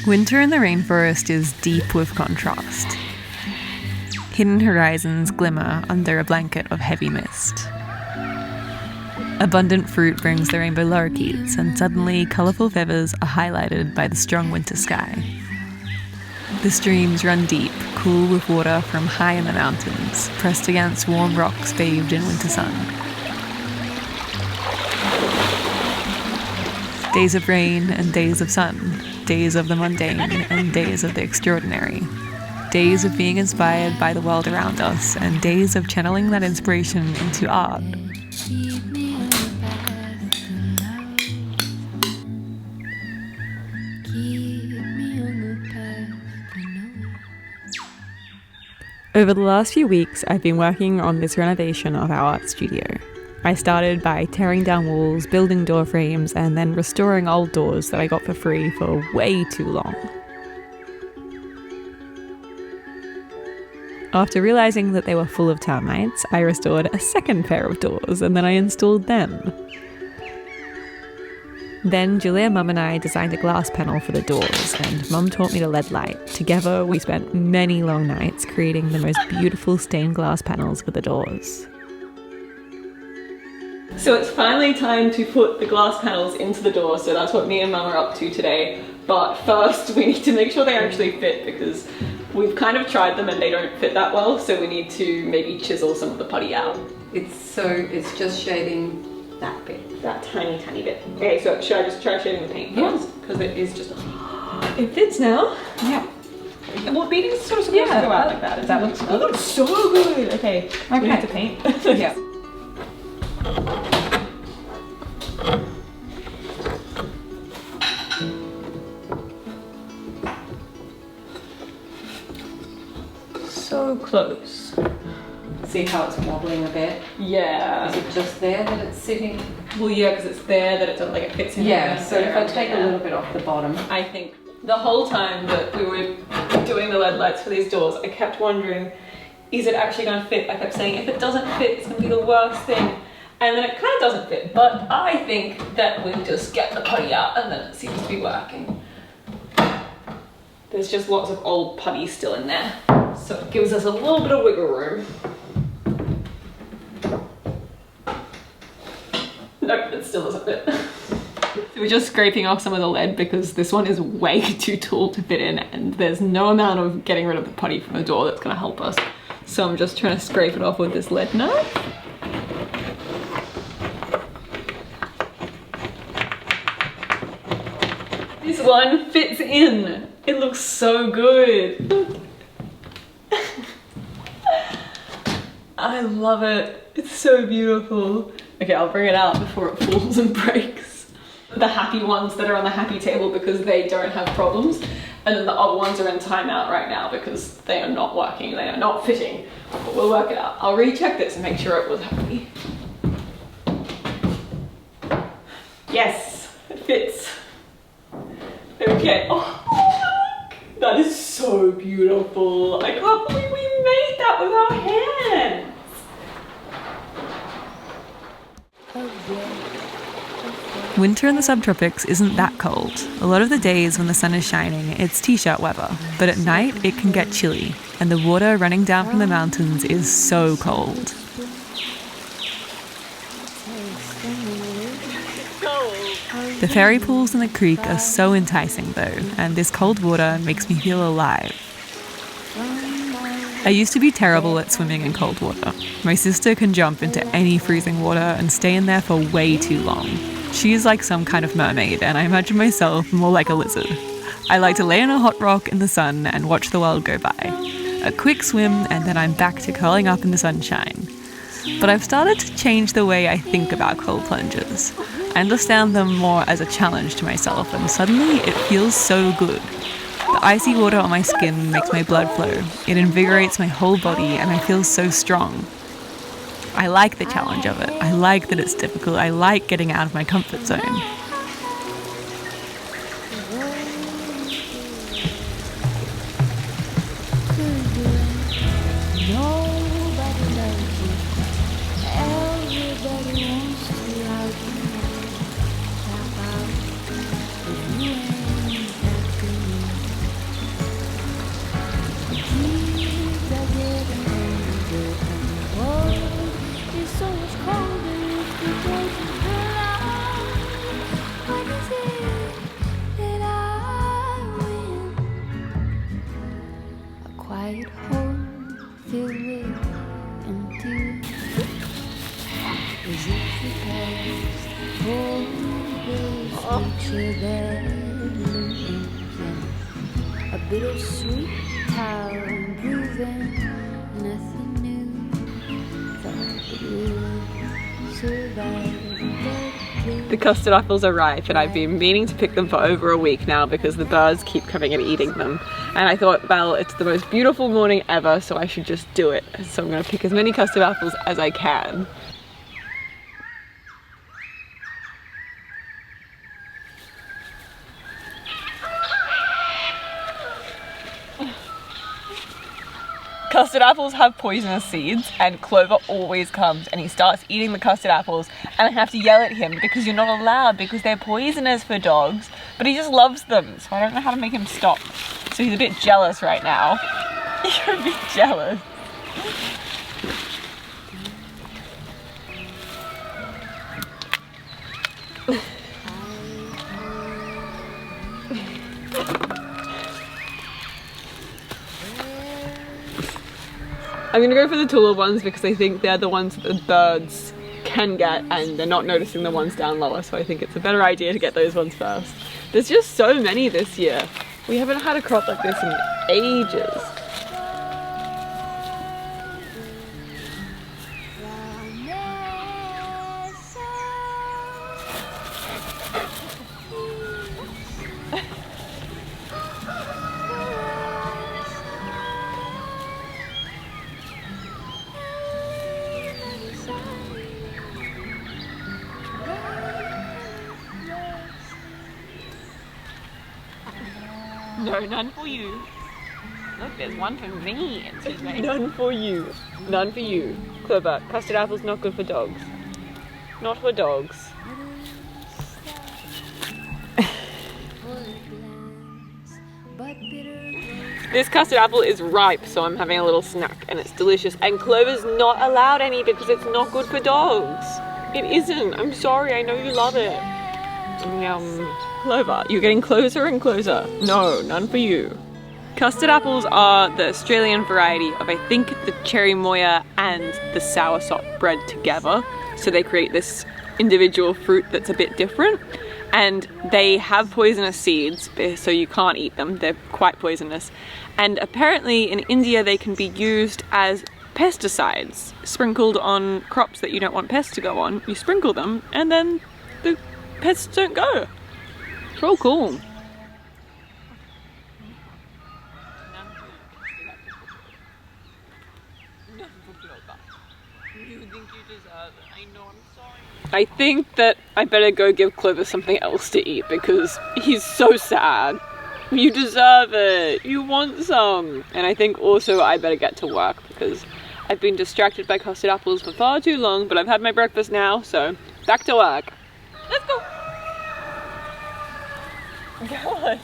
Winter in the rainforest is deep with contrast. Hidden horizons glimmer under a blanket of heavy mist. Abundant fruit brings the rainbow lorikeets, and suddenly colourful feathers are highlighted by the strong winter sky. The streams run deep, cool with water from high in the mountains, pressed against warm rocks bathed in winter sun. Days of rain and days of sun, days of the mundane and days of the extraordinary. Days of being inspired by the world around us, and days of channeling that inspiration into art. Over the last few weeks, I've been working on this renovation of our art studio. I started by tearing down walls, building door frames, and then restoring old doors that I got for free for way too long. After realizing that they were full of termites, I restored a second pair of doors, and then I installed them. Then Julia, Mum and I designed a glass panel for the doors, and Mum taught me to leadlight. Together we spent many long nights creating the most beautiful stained glass panels for the doors. So it's finally time to put the glass panels into the door, so that's what me and Mum are up to today. But first we need to make sure they actually fit, because we've kind of tried them and they don't fit that well, so we need to maybe chisel some of the putty out. It's just shading that bit. That tiny, tiny bit. Okay, so should I just try shading the paint first? Because it is just... It fits now. Yeah. Well, beading's sort of supposed to go out like that. That looks so good. Okay. We need to paint. Yeah. So close. See how it's wobbling a bit? Yeah. Is it just there that it's sitting? Well, yeah, because it's there that it doesn't, like, it fits in. Yeah, so if I take a little bit off the bottom. I think the whole time that we were doing the LED lights for these doors, I kept wondering, is it actually going to fit? I kept saying, if it doesn't fit, it's going to be the worst thing. And then it kind of doesn't fit, but I think that we'll just get the putty out and then it seems to be working. There's just lots of old putty still in there, so it gives us a little bit of wiggle room. Nope, it still doesn't fit. So we're just scraping off some of the lead because this one is way too tall to fit in, and there's no amount of getting rid of the putty from the door that's going to help us. So I'm just trying to scrape it off with this lead knife. This one fits in. It looks so good. I love it. It's so beautiful. Okay, I'll bring it out before it falls and breaks. The happy ones that are on the happy table because they don't have problems, and then the other ones are in timeout right now because they are not working, they are not fitting. But we'll work it out. I'll recheck this and make sure it was happy. Yes, it fits. Okay. Oh, look! That is so beautiful. I can't believe we made that with our hands. Winter in the subtropics isn't that cold. A lot of the days when the sun is shining, it's t-shirt weather, but at night it can get chilly, and the water running down from the mountains is so cold. The fairy pools in the creek are so enticing though, and this cold water makes me feel alive. I used to be terrible at swimming in cold water. My sister can jump into any freezing water and stay in there for way too long. She is like some kind of mermaid, and I imagine myself more like a lizard. I like to lay on a hot rock in the sun and watch the world go by. A quick swim and then I'm back to curling up in the sunshine. But I've started to change the way I think about cold plunges. I understand them more as a challenge to myself, and suddenly it feels so good. The icy water on my skin makes my blood flow. It invigorates my whole body and I feel so strong. I like the challenge of it. I like that it's difficult. I like getting out of my comfort zone. A bittersweet town proving nothing new. Thought it would survive. The custard apples are ripe and I've been meaning to pick them for over a week now because the birds keep coming and eating them. And I thought, well, it's the most beautiful morning ever, so I should just do it. So I'm going to pick as many custard apples as I can. Custard apples have poisonous seeds and Clover always comes and he starts eating the custard apples and I have to yell at him because you're not allowed because they're poisonous for dogs, but he just loves them, so I don't know how to make him stop. So he's a bit jealous right now. You're a bit jealous. I'm gonna go for the taller ones because I think they're the ones that the birds can get and they're not noticing the ones down lower, so I think it's a better idea to get those ones first. There's just so many this year. We haven't had a crop like this in ages. No, none for you. Look, there's one for me. None for you. None for you. Clover, custard apples not good for dogs. Not for dogs. This custard apple is ripe, so I'm having a little snack and it's delicious. And Clover's not allowed any because it's not good for dogs. It isn't. I'm sorry, I know you love it. Yum. Clover, you're getting closer and closer. No, none for you. Custard apples are the Australian variety of, I think, the cherry moya and the soursop bred together. So they create this individual fruit that's a bit different. And they have poisonous seeds, so you can't eat them. They're quite poisonous. And apparently in India they can be used as pesticides, sprinkled on crops that you don't want pests to go on. You sprinkle them and then the pests don't go. It's all cool. I think that I better go give Clover something else to eat because he's so sad. You deserve it. You want some. And I think also I better get to work because I've been distracted by custard apples for far too long, but I've had my breakfast now, so back to work. Let's go. Go on.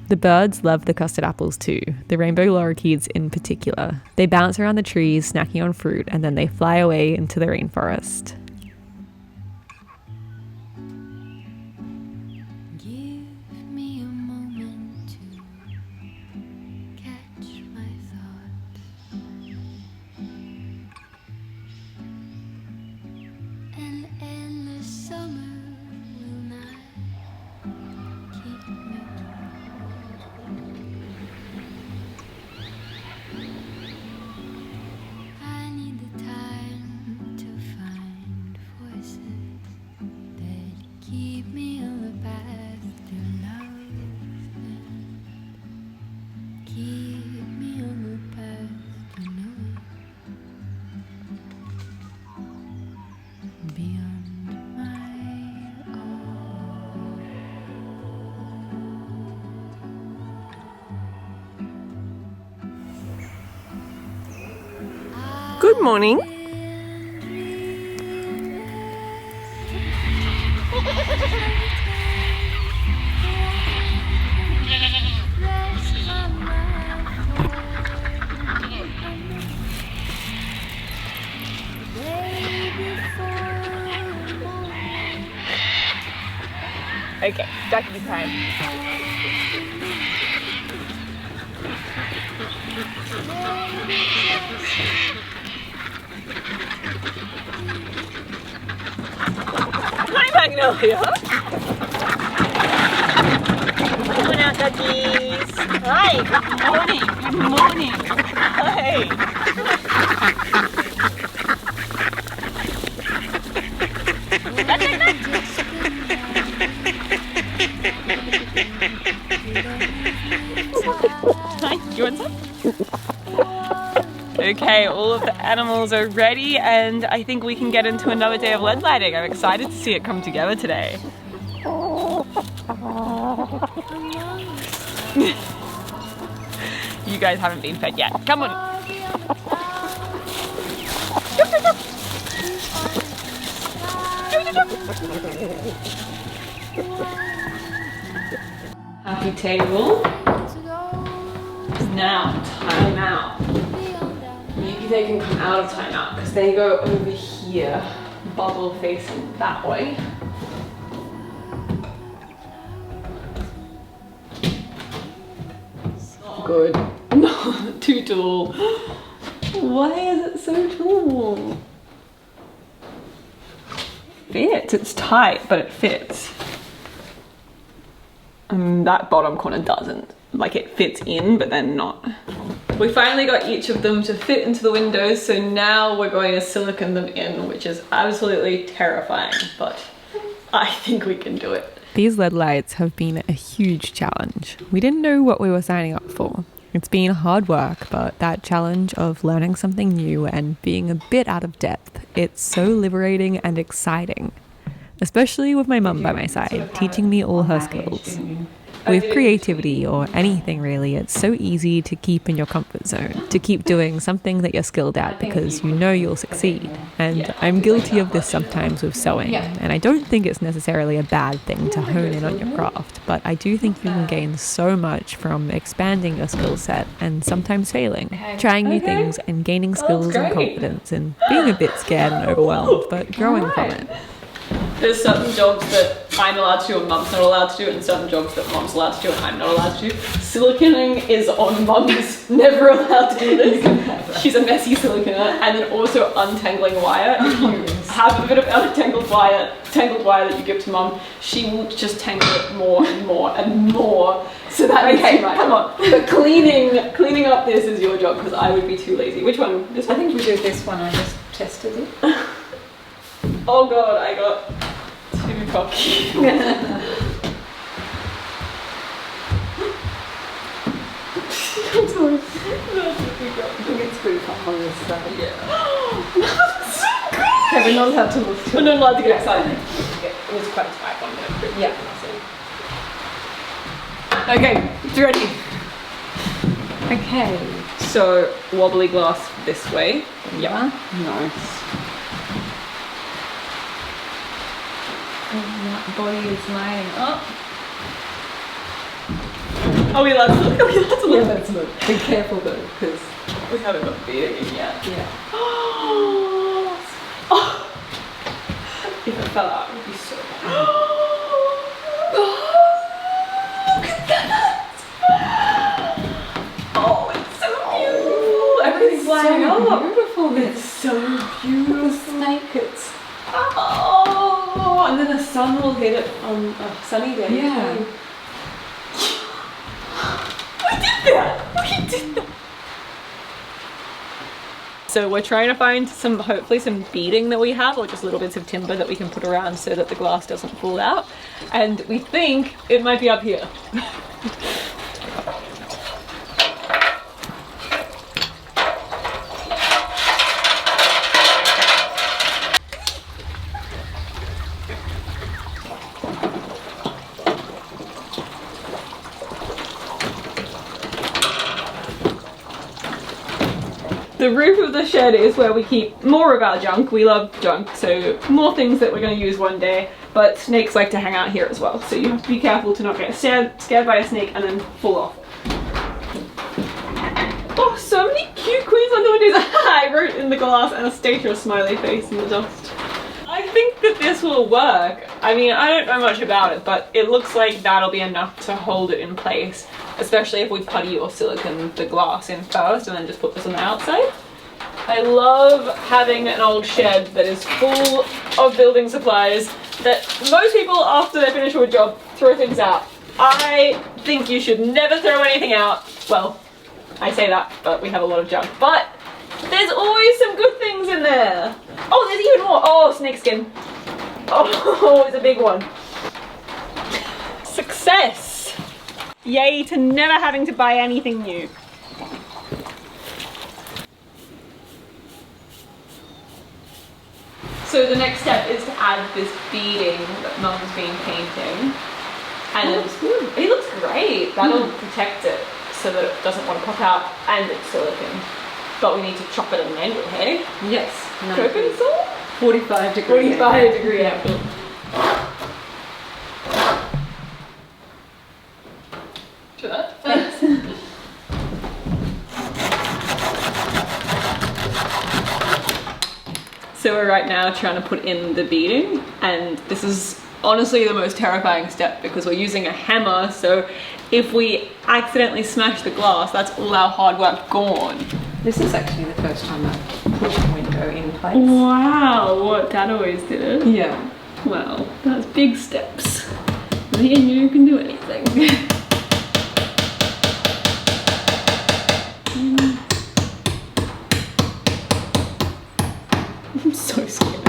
The birds love the custard apples too, the rainbow lorikeets in particular. They bounce around the trees, snacking on fruit, and then they fly away into the rainforest. Good morning. Okay, ducking time. Amelia. Come on out, duckies. Hi, good morning. Hi. Hi, you want some? Okay, all of the animals are ready and I think we can get into another day of lead lighting. I'm excited to see it come together today. You guys haven't been fed yet. Come on. Happy table. Now time out. Maybe they can come out of timeout because they go over here, bubble facing that way. Not good. No, too tall. Why is it so tall? Fits. It's tight, but it fits. That bottom corner doesn't. Like it fits in, but then not. We finally got each of them to fit into the windows, so now we're going to silicone them in, which is absolutely terrifying, but I think we can do it. These LED lights have been a huge challenge. We didn't know what we were signing up for. It's been hard work, but that challenge of learning something new and being a bit out of depth, it's so liberating and exciting. Especially with my mum by my side, teaching me all her skills. With creativity or anything really, it's so easy to keep in your comfort zone, to keep doing something that you're skilled at because you know you'll succeed. And I'm guilty of this sometimes with sewing, and I don't think it's necessarily a bad thing to hone in on your craft, but I do think you can gain so much from expanding your skill set and sometimes failing, trying new things and gaining skills and confidence and being a bit scared and overwhelmed, but growing from it. There's certain jobs that I'm allowed to do and Mum's not allowed to do, and certain jobs that Mum's allowed to do and I'm not allowed to do. Siliconing is on Mum's never allowed to do this. She's a messy siliconer. And then also untangling wire. If you have a bit of untangled wire, tangled wire that you give to Mum, she will just tangle it more and more and more. So that come on. But cleaning up this is your job because I would be too lazy. Which one? This one? I think we do this one. I just tested it. Oh god, I got too cocky. I'm sorry. I think it's pretty fun on this side. Yeah. That's so good! Okay, we're not allowed to look too. We're not allowed to get excited. It was quite a tight one, but yeah. Okay, it's ready. Okay. So, wobbly glass this way. Yeah. Nice. And that body is lining up. Are we allowed to look? Are we allowed to look? Yeah, let's look. Be careful though, because we haven't got the beating in yet. Yeah. Oh. If it fell out, it would be so bad. Look at that! Oh, it's so beautiful! Everything's lining up. Beautiful. It's so beautiful. The snake, it's. Oh, and then the sun will hit it on a sunny day. Yeah. We did that! So we're trying to find hopefully some beading that we have, or just little bits of timber that we can put around so that the glass doesn't fall out. And we think it might be up here. The roof of the shed is where we keep more of our junk. We love junk, so more things that we're going to use one day, but snakes like to hang out here as well, so you have to be careful to not get scared by a snake and then fall off. Oh, so many cute queens on the windows. I wrote in the glass Anastasia smiley face in the dust. I think that this will work. I mean, I don't know much about it, but it looks like that'll be enough to hold it in place, especially if we putty or silicone the glass in first and then just put this on the outside. I love having an old shed that is full of building supplies that most people, after they finish with a job, throw things out. I think you should never throw anything out. Well, I say that, but we have a lot of junk. But there's always some good things in there. Oh, there's even more. Oh, snakeskin. Oh, it's a big one. Success! Yay to never having to buy anything new. So the next step is to add this beading that Mum's been painting. And it looks great. That'll protect it so that it doesn't want to pop out, and it's silicone. But we need to chop it at an angle, hey? Yes. Coconut salt? 45 degrees. 45 degree angle. Do that. So we're right now trying to put in the beading, and this is honestly the most terrifying step because we're using a hammer, so if we accidentally smash the glass, that's all our hard work gone. This is actually the first time I've put a window in place. Wow, what, Dad always did it? Yeah. Wow, that's big steps. Me and you can do anything. I'm so scared.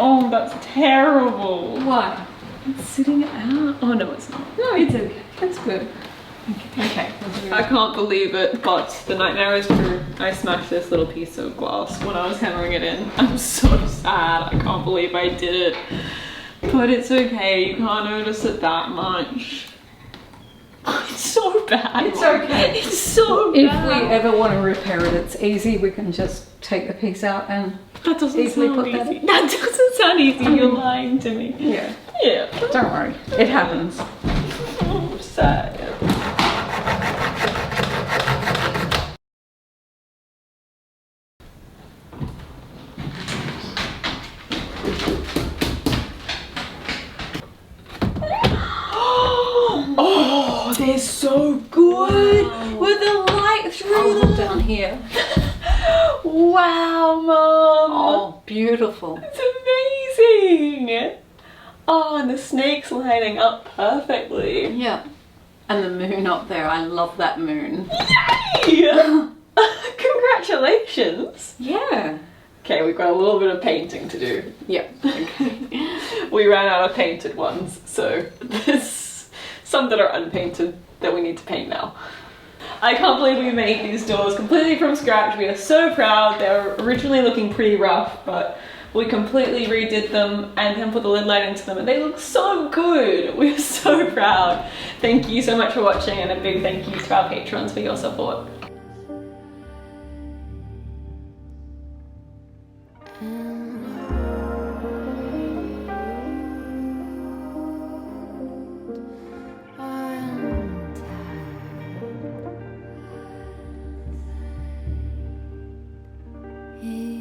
Oh, that's terrible. Why? It's sitting out. Oh no, it's not. No, it's okay. That's good. Okay. I can't believe it, but the nightmare is true. I smashed this little piece of glass when I was hammering it in. I'm so sad. I can't believe I did it. But it's okay. You can't notice it that much. It's so bad. It's okay. It's so If bad. we ever want to repair it, it's easy. We can just take the piece out and That doesn't easily sound put that easy. in. That doesn't sound easy. You're lying to me. yeah. Yeah. Don't worry. It happens. Oh, I'm sad. Oh, they're so good with the light through I'll them. look down here. Wow, Mum. Oh, beautiful. It's amazing. Oh, and the snake's lining up perfectly. Yeah. And the moon up there. I love that moon. Yay! Congratulations. Yeah. Okay, we've got a little bit of painting to do. Yeah. Okay. We ran out of painted ones, so there's some that are unpainted that we need to paint now. I can't believe we made these doors completely from scratch. We are so proud. They were originally looking pretty rough, but we completely redid them and then put the lid light into them, and they look so good. We're so proud. Thank you so much for watching, and a big thank you to our patrons for your support. He